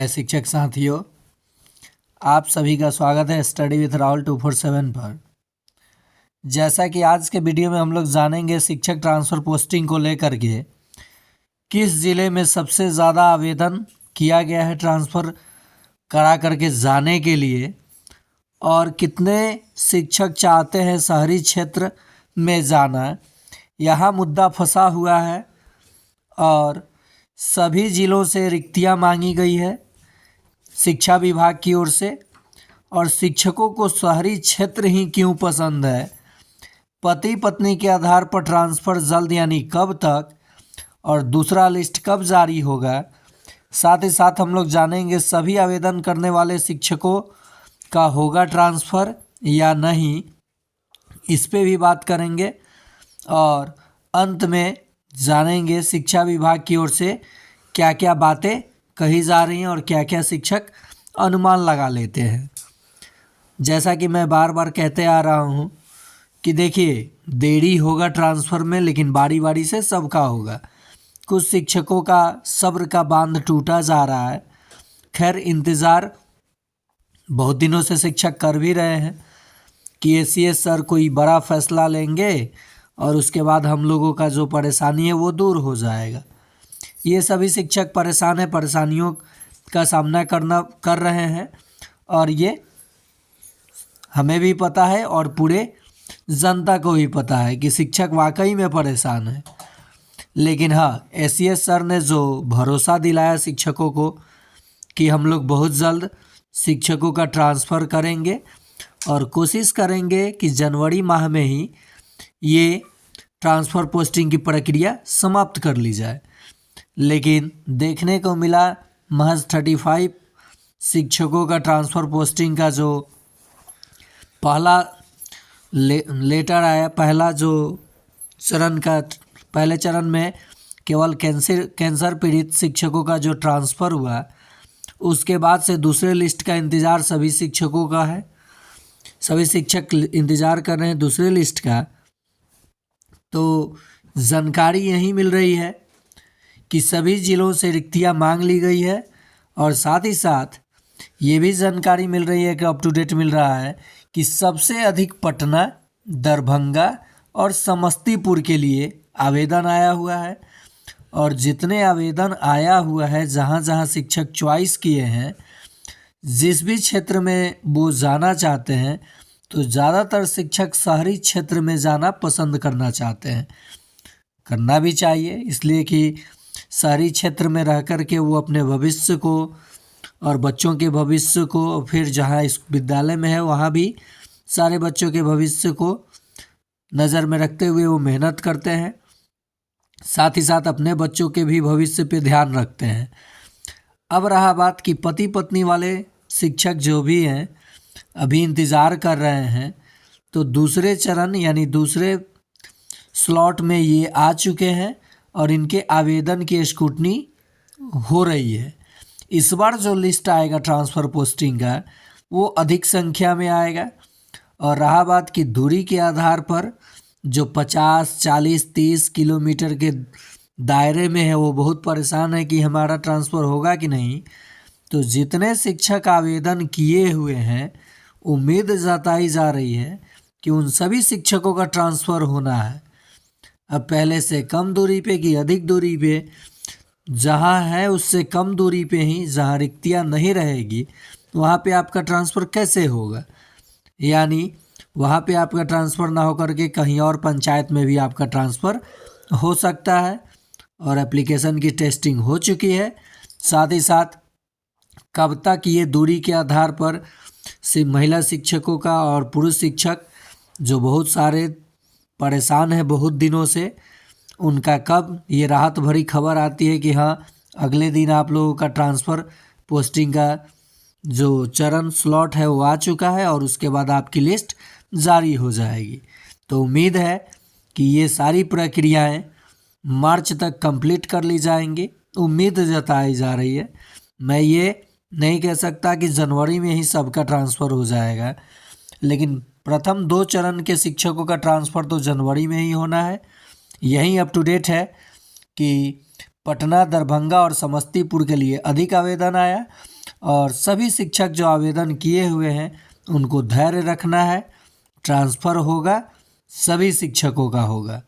शिक्षक साथियों, आप सभी का स्वागत है स्टडी विथ राहुल 247 पर। जैसा कि आज के वीडियो में हम लोग जानेंगे शिक्षक ट्रांसफ़र पोस्टिंग को लेकर के किस ज़िले में सबसे ज़्यादा आवेदन किया गया है ट्रांसफ़र करा करके जाने के लिए, और कितने शिक्षक चाहते हैं शहरी क्षेत्र में जाना। यहाँ मुद्दा फंसा हुआ है और सभी ज़िलों से रिक्तियाँ मांगी गई है शिक्षा विभाग की ओर से। और शिक्षकों को शहरी क्षेत्र ही क्यों पसंद है, पति पत्नी के आधार पर ट्रांसफ़र जल्द यानी कब तक, और दूसरा लिस्ट कब जारी होगा। साथ ही साथ हम लोग जानेंगे सभी आवेदन करने वाले शिक्षकों का होगा ट्रांसफ़र या नहीं, इस पे भी बात करेंगे। और अंत में जानेंगे शिक्षा विभाग की ओर से क्या क्या बातें कही जा रही हैं और क्या क्या शिक्षक अनुमान लगा लेते हैं। जैसा कि मैं बार बार कहते आ रहा हूँ कि देखिए, देरी होगा ट्रांसफ़र में, लेकिन बारी बारी से सबका होगा। कुछ शिक्षकों का सब्र का बांध टूटा जा रहा है। खैर, इंतज़ार बहुत दिनों से शिक्षक कर भी रहे हैं कि एसीएस सर कोई बड़ा फैसला लेंगे और उसके बाद हम लोगों का जो परेशानी है वो दूर हो जाएगा। ये सभी शिक्षक परेशान हैं, परेशानियों का सामना कर रहे हैं, और ये हमें भी पता है और पूरे जनता को भी पता है कि शिक्षक वाकई में परेशान है। लेकिन हाँ, एसीएस सर ने जो भरोसा दिलाया शिक्षकों को कि हम लोग बहुत जल्द शिक्षकों का ट्रांसफ़र करेंगे और कोशिश करेंगे कि जनवरी माह में ही ये ट्रांसफ़र पोस्टिंग की प्रक्रिया समाप्त कर ली जाए। लेकिन देखने को मिला महज 35 शिक्षकों का ट्रांसफ़र पोस्टिंग का जो पहला लेटर आया, पहला जो चरण का, पहले चरण में केवल कैंसर पीड़ित शिक्षकों का जो ट्रांसफ़र हुआ, उसके बाद से दूसरे लिस्ट का इंतज़ार सभी शिक्षकों का है। सभी शिक्षक इंतज़ार कर रहे हैं दूसरे लिस्ट का। तो जानकारी यही मिल रही है कि सभी ज़िलों से रिक्तियाँ मांग ली गई है, और साथ ही साथ ये भी जानकारी मिल रही है कि अप टू डेट मिल रहा है कि सबसे अधिक पटना, दरभंगा और समस्तीपुर के लिए आवेदन आया हुआ है। और जितने आवेदन आया हुआ है, जहाँ जहाँ शिक्षक चॉइस किए हैं, जिस भी क्षेत्र में वो जाना चाहते हैं, तो ज़्यादातर शिक्षक शहरी क्षेत्र में जाना पसंद करना चाहते हैं। करना भी चाहिए, इसलिए कि शहरी क्षेत्र में रह कर के वो अपने भविष्य को और बच्चों के भविष्य को, फिर जहाँ इस विद्यालय में है वहाँ भी सारे बच्चों के भविष्य को नज़र में रखते हुए वो मेहनत करते हैं। साथ ही साथ अपने बच्चों के भी भविष्य पे ध्यान रखते हैं। अब रहा बात कि पति पत्नी वाले शिक्षक जो भी हैं अभी इंतज़ार कर रहे हैं, तो दूसरे चरण यानी दूसरे स्लॉट में ये आ चुके हैं और इनके आवेदन की स्क्रूटनी हो रही है। इस बार जो लिस्ट आएगा ट्रांसफ़र पोस्टिंग का, वो अधिक संख्या में आएगा। और रहा बात कि दूरी के आधार पर जो 50, 40, 30 किलोमीटर के दायरे में है, वो बहुत परेशान है कि हमारा ट्रांसफ़र होगा कि नहीं। तो जितने शिक्षक आवेदन किए हुए हैं, उम्मीद जताई जा रही है कि उन सभी शिक्षकों का ट्रांसफ़र होना है। अब पहले से कम दूरी पे कि अधिक दूरी पे, जहाँ है उससे कम दूरी पे ही जहाँ रिक्तियाँ नहीं रहेगी, वहाँ पे आपका ट्रांसफ़र कैसे होगा। यानी वहाँ पे आपका ट्रांसफ़र ना होकर के कहीं और पंचायत में भी आपका ट्रांसफ़र हो सकता है। और एप्लीकेशन की टेस्टिंग हो चुकी है। साथ ही साथ कब तक ये दूरी के आधार पर से महिला शिक्षकों का और पुरुष शिक्षक जो बहुत सारे परेशान हैं बहुत दिनों से, उनका कब ये राहत भरी खबर आती है कि हाँ, अगले दिन आप लोगों का ट्रांसफ़र पोस्टिंग का जो चरण स्लॉट है वो आ चुका है और उसके बाद आपकी लिस्ट जारी हो जाएगी। तो उम्मीद है कि ये सारी प्रक्रियाएं मार्च तक कंप्लीट कर ली जाएंगी, उम्मीद जताई जा रही है। मैं ये नहीं कह सकता कि जनवरी में ही सबका ट्रांसफ़र हो जाएगा, लेकिन प्रथम 2 चरण के शिक्षकों का ट्रांसफ़र तो जनवरी में ही होना है। यही अप टू डेट है कि पटना, दरभंगा और समस्तीपुर के लिए अधिक आवेदन आया और सभी शिक्षक जो आवेदन किए हुए हैं उनको धैर्य रखना है। ट्रांसफ़र होगा, सभी शिक्षकों का होगा।